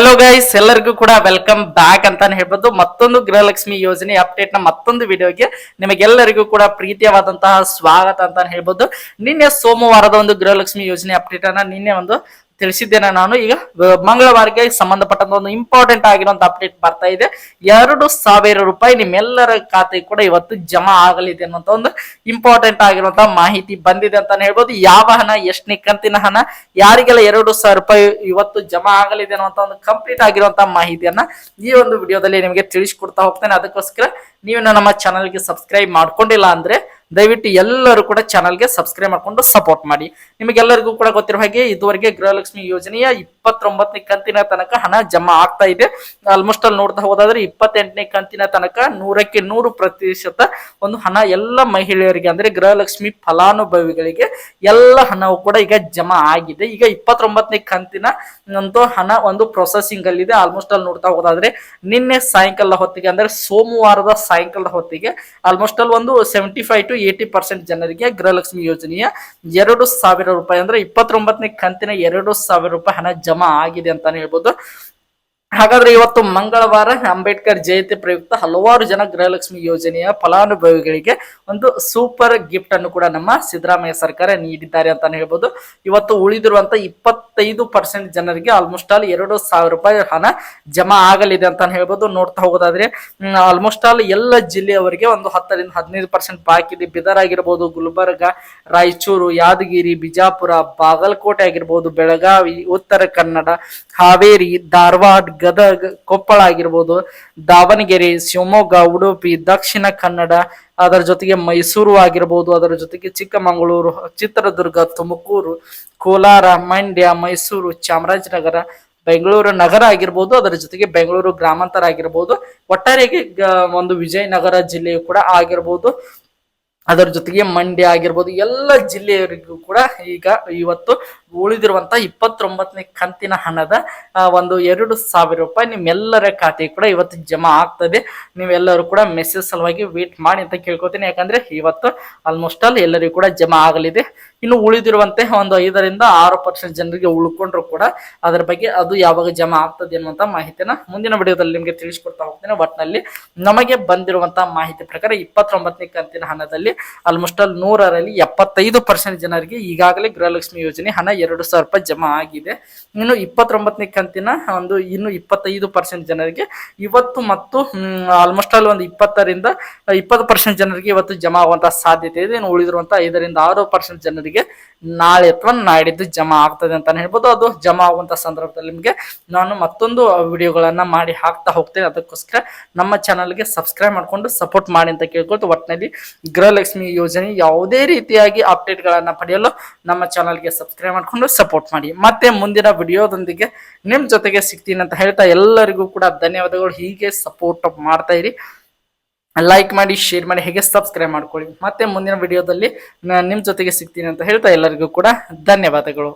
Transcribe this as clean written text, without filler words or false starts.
Hello guys, ಎಲ್ಲರಿಗೂ ಕೂಡ welcome back ಅಂತಾನೆ ಹೇಳ್ಬೋದು. ಮತ್ತೊಂದು ಗೃಹಲಕ್ಷ್ಮಿ ಯೋಜನೆ ಅಪ್ಡೇಟ್ ನ ಮತ್ತೊಂದು ವಿಡಿಯೋಗೆ ನಿಮಗೆಲ್ಲರಿಗೂ ಕೂಡ ಪ್ರೀತಿಯಾದಂತಹ ಸ್ವಾಗತ ಅಂತಾನೆ ಹೇಳ್ಬೋದು. ನಿನ್ನೆ ಸೋಮವಾರದ ಒಂದು ಗೃಹಲಕ್ಷ್ಮಿ ಯೋಜನೆ ಅಪ್ಡೇಟ್ ಅನ್ನ ನಿನ್ನೆ ಒಂದು ತಿಳಿಸಿದ್ದೇನೆ ನಾನು. ಈಗ ಮಂಗಳವಾರಕ್ಕೆ ಸಂಬಂಧಪಟ್ಟಂತ ಒಂದು ಇಂಪಾರ್ಟೆಂಟ್ ಆಗಿರುವಂತ ಅಪ್ಡೇಟ್ ಬರ್ತಾ ಇದೆ. 2,000 ರೂಪಾಯಿ ನಿಮ್ಮೆಲ್ಲರ ಖಾತೆ ಕೂಡ ಇವತ್ತು ಜಮಾ ಆಗಲಿದೆ ಅನ್ನುವಂತ ಒಂದು ಇಂಪಾರ್ಟೆಂಟ್ ಆಗಿರುವಂತಹ ಮಾಹಿತಿ ಬಂದಿದೆ ಅಂತಾನೆ ಹೇಳ್ಬೋದು. ಯಾವ ಹಣ, ಎಷ್ಟನೇ ಕಂತಿನ ಹಣ, ಯಾರಿಗೆಲ್ಲ 2,000 ರೂಪಾಯಿ ಇವತ್ತು ಜಮಾ ಆಗಲಿದೆ ಅನ್ನುವಂತ ಒಂದು ಕಂಪ್ಲೀಟ್ ಆಗಿರುವಂತಹ ಮಾಹಿತಿಯನ್ನ ಈ ಒಂದು ವಿಡಿಯೋದಲ್ಲಿ ನಿಮಗೆ ತಿಳಿಸ್ಕೊಡ್ತಾ ಹೋಗ್ತೇನೆ. ಅದಕ್ಕೋಸ್ಕರ ನೀವು ನಮ್ಮ ಚಾನಲ್ಗೆ ಸಬ್ಸ್ಕ್ರೈಬ್ ಮಾಡ್ಕೊಂಡಿಲ್ಲ ಅಂದ್ರೆ ದಯವಿಟ್ಟು ಎಲ್ಲರೂ ಕೂಡ ಚಾನಲ್ಗೆ ಸಬ್ಸ್ಕ್ರೈಬ್ ಮಾಡ್ಕೊಂಡು ಸಪೋರ್ಟ್ ಮಾಡಿ. ನಿಮಗೆಲ್ಲರಿಗೂ ಕೂಡ ಗೊತ್ತಿರೋ ಹಾಗೆ ಇದುವರೆಗೆ ಗೃಹಲಕ್ಷ್ಮಿ ಯೋಜನೆಯ 29ನೇ ಕಂತಿನ ತನಕ ಹಣ ಜಮಾ ಆಗ್ತಾ ಇದೆ. ಆಲ್ಮೋಸ್ಟ್ ಅಲ್ಲಿ ನೋಡ್ತಾ ಹೋದಾದ್ರೆ 28ನೇ ಕಂತಿನ ತನಕ 100ಕ್ಕೆ 100% ಒಂದು ಹಣ ಎಲ್ಲ ಮಹಿಳೆಯರಿಗೆ ಅಂದ್ರೆ ಗೃಹಲಕ್ಷ್ಮಿ ಫಲಾನುಭವಿಗಳಿಗೆ ಎಲ್ಲ ಹಣವು ಕೂಡ ಈಗ ಜಮಾ ಆಗಿದೆ. ಈಗ 29ನೇ ಕಂತಿನ ಒಂದು ಹಣ ಒಂದು ಪ್ರೊಸೆಸಿಂಗ್ ಅಲ್ಲಿ ಇದೆ. ಆಲ್ಮೋಸ್ಟ್ ಅಲ್ಲಿ ನೋಡ್ತಾ ಹೋದಾದ್ರೆ ನಿನ್ನೆ ಸಾಯಂಕಾಲ ಹೊತ್ತಿಗೆ ಅಂದ್ರೆ ಸೋಮವಾರದ ಸಾಯಂಕಾಲದ ಹೊತ್ತಿಗೆ ಆಲ್ಮೋಸ್ಟ್ ಅಲ್ಲಿ ಒಂದು 75 to 80% ಜನರಿಗೆ ಗೃಹಲಕ್ಷ್ಮಿ ಯೋಜನೆಯ 2,000 ರೂಪಾಯಿ ಅಂದ್ರೆ 29ನೇ ಕಂತಿನ 2,000 ರೂಪಾಯಿ ಹಣ ಜಮಾ ಆಗಿದೆ ಅಂತಾನೆ ಹೇಳ್ಬೋದು. ಹಾಗಾದ್ರೆ ಇವತ್ತು ಮಂಗಳವಾರ ಅಂಬೇಡ್ಕರ್ ಜಯಂತಿ ಪ್ರಯುಕ್ತ ಹಲವಾರು ಜನ ಗೃಹಲಕ್ಷ್ಮಿ ಯೋಜನೆಯ ಫಲಾನುಭವಿಗಳಿಗೆ ಒಂದು ಸೂಪರ್ ಗಿಫ್ಟ್ ಅನ್ನು ಕೂಡ ನಮ್ಮ ಸಿದ್ದರಾಮಯ್ಯ ಸರ್ಕಾರ ನೀಡಿದ್ದಾರೆ ಅಂತಾನೆ ಹೇಳ್ಬೋದು. ಇವತ್ತು ಉಳಿದಿರುವಂತ 25% ಜನರಿಗೆ ಆಲ್ಮೋಸ್ಟ್ ಆಲ್ 2,000 ರೂಪಾಯಿ ಹಣ ಜಮಾ ಆಗಲಿದೆ ಅಂತಾನೆ ಹೇಳ್ಬೋದು. ನೋಡ್ತಾ ಹೋಗೋದಾದ್ರೆ ಆಲ್ಮೋಸ್ಟ್ ಆಲ್ ಎಲ್ಲ ಜಿಲ್ಲೆಯವರಿಗೆ ಒಂದು 10 ರಿಂದ 15% ಬಾಕಿ ಇದೆ. ಬೀದರ್ ಆಗಿರ್ಬೋದು, ಗುಲ್ಬರ್ಗ, ರಾಯಚೂರು, ಯಾದಗಿರಿ, ಬಿಜಾಪುರ, ಬಾಗಲಕೋಟೆ ಆಗಿರ್ಬೋದು, ಬೆಳಗಾವಿ, ಉತ್ತರ ಕನ್ನಡ, ಹಾವೇರಿ, ಧಾರವಾಡ, ಗದಗ, ಕೊಪ್ಪಳ ಆಗಿರ್ಬೋದು, ದಾವಣಗೆರೆ, ಶಿವಮೊಗ್ಗ, ಉಡುಪಿ, ದಕ್ಷಿಣ ಕನ್ನಡ, ಅದರ ಜೊತೆಗೆ ಮೈಸೂರು ಆಗಿರ್ಬೋದು, ಅದರ ಜೊತೆಗೆ ಚಿಕ್ಕಮಗಳೂರು, ಚಿತ್ರದುರ್ಗ, ತುಮಕೂರು, ಕೋಲಾರ, ಮಂಡ್ಯ, ಮೈಸೂರು, ಚಾಮರಾಜನಗರ, ಬೆಂಗಳೂರು ನಗರ ಆಗಿರ್ಬೋದು, ಅದರ ಜೊತೆಗೆ ಬೆಂಗಳೂರು ಗ್ರಾಮಾಂತರ ಆಗಿರ್ಬೋದು, ಒಟ್ಟಾರೆಯಾಗಿ ಒಂದು ವಿಜಯನಗರ ಜಿಲ್ಲೆಯು ಕೂಡ ಆಗಿರ್ಬೋದು, ಅದರ ಜೊತೆಗೆ ಮಂಡ್ಯ ಆಗಿರ್ಬೋದು, ಎಲ್ಲ ಜಿಲ್ಲೆಯವರಿಗೂ ಕೂಡ ಈಗ ಇವತ್ತು ಉಳಿದಿರುವಂತ 29ನೇ ಕಂತಿನ ಹಣದ ಒಂದು 2,000 ರೂಪಾಯಿ ನಿಮ್ಮೆಲ್ಲರ ಖಾತೆ ಕೂಡ ಇವತ್ತು ಜಮಾ ಆಗ್ತದೆ. ನೀವೆಲ್ಲರೂ ಕೂಡ ಮೆಸೇಜ್ ಸಲುವಾಗಿ ವೇಟ್ ಮಾಡಿ ಅಂತ ಕೇಳ್ಕೊತೀನಿ. ಯಾಕಂದ್ರೆ ಇವತ್ತು ಆಲ್ಮೋಸ್ಟ್ ಆಲ್ ಎಲ್ಲರಿಗೂ ಕೂಡ ಜಮಾ ಆಗಲಿದೆ. ಇನ್ನು ಉಳಿದಿರುವಂತೆ ಒಂದು 5 ರಿಂದ 6% ಜನರಿಗೆ ಉಳ್ಕೊಂಡ್ರು ಕೂಡ ಅದರ ಬಗ್ಗೆ ಅದು ಯಾವಾಗ ಜಮಾ ಆಗ್ತದೆ ಅನ್ನುವಂತ ಮಾಹಿತಿನ ಮುಂದಿನ ವಿಡಿಯೋದಲ್ಲಿ ನಿಮಗೆ ತಿಳಿಸ್ಕೊಡ್ತಾ ಹೋಗ್ತೇನೆ. ಒಟ್ಟಿನಲ್ಲಿ ನಮಗೆ ಬಂದಿರುವಂತಹ ಮಾಹಿತಿ ಪ್ರಕಾರ 29ನೇ ಕಂತಿನ ಹಣದಲ್ಲಿ ಆಲ್ಮೋಸ್ಟ್ ಆಲ್ 100ರಲ್ಲಿ 75% ಜನರಿಗೆ ಈಗಾಗಲೇ ಗೃಹಲಕ್ಷ್ಮಿ ಯೋಜನೆ ಹಣ 2,000 ರೂಪಾಯಿ ಜಮಾ ಆಗಿದೆ. ಇನ್ನು 29ನೇ ಕಂತಿನ ಒಂದು ಇನ್ನು 25% ಜನರಿಗೆ ಇವತ್ತು ಮತ್ತು ಆಲ್ಮೋಸ್ಟ್ ಆಲ್ ಒಂದು 20 ರಿಂದ 20% ಜನರಿಗೆ ಇವತ್ತು ಜಮಾ ಆಗುವಂತಹ ಸಾಧ್ಯತೆ ಇದೆ. ಇನ್ನು ಉಳಿದಿರುವಂತಹ 5 ರಿಂದ 6% ಜನರಿಗೆ ನಾಳೆ ಅಥವಾ ನಾಡಿದ್ದು ಜಮಾ ಆಗ್ತದೆ ಅಂತಾನೆ ಹೇಳ್ಬೋದು. ಅದು ಜಮಾ ಆಗುವಂತ ಸಂದರ್ಭದಲ್ಲಿ ನಿಮಗೆ ನಾನು ಮತ್ತೊಂದು ವಿಡಿಯೋಗಳನ್ನ ಮಾಡಿ ಹಾಕ್ತಾ ಹೋಗ್ತೇನೆ. ಅದಕ್ಕೋಸ್ಕರ ನಮ್ಮ ಚಾನಲ್ಗೆ ಸಬ್ಸ್ಕ್ರೈಬ್ ಮಾಡ್ಕೊಂಡು ಸಪೋರ್ಟ್ ಮಾಡಿ ಅಂತ ಕೇಳ್ಕೊಳ್ತು. ಒಟ್ಟಿನಲ್ಲಿ ಗೃಹಲಕ್ಷ್ಮಿ ಯೋಜನೆ ಯಾವುದೇ ರೀತಿಯಾಗಿ ಅಪ್ಡೇಟ್ ಗಳನ್ನ ಪಡೆಯಲು ನಮ್ಮ ಚಾನಲ್ಗೆ ಸಬ್ಸ್ಕ್ರೈಬ್ ಮಾಡ್ಕೊಂಡು ಸಪೋರ್ಟ್ ಮಾಡಿ. ಮತ್ತೆ ಮುಂದಿನ ವಿಡಿಯೋದೊಂದಿಗೆ ನಿಮ್ ಜೊತೆಗೆ ಸಿಗ್ತೀನಿ ಅಂತ ಹೇಳ್ತಾ ಎಲ್ಲರಿಗೂ ಕೂಡ ಧನ್ಯವಾದಗಳು. ಹೀಗೆ ಸಪೋರ್ಟ್ ಮಾಡ್ತಾ ಇರಿ, ಲೈಕ್ ಮಾಡಿ, ಶೇರ್ ಮಾಡಿ, ಹೇಗೆ ಸಬ್ಸ್ಕ್ರೈಬ್ ಮಾಡ್ಕೊಳ್ಳಿ. ಮತ್ತೆ ಮುಂದಿನ ವಿಡಿಯೋದಲ್ಲಿ ನಿಮ್ ಜೊತೆಗೆ ಸಿಗ್ತೀನಿ ಅಂತ ಹೇಳ್ತಾ ಎಲ್ಲರಿಗೂ ಕೂಡ ಧನ್ಯವಾದಗಳು.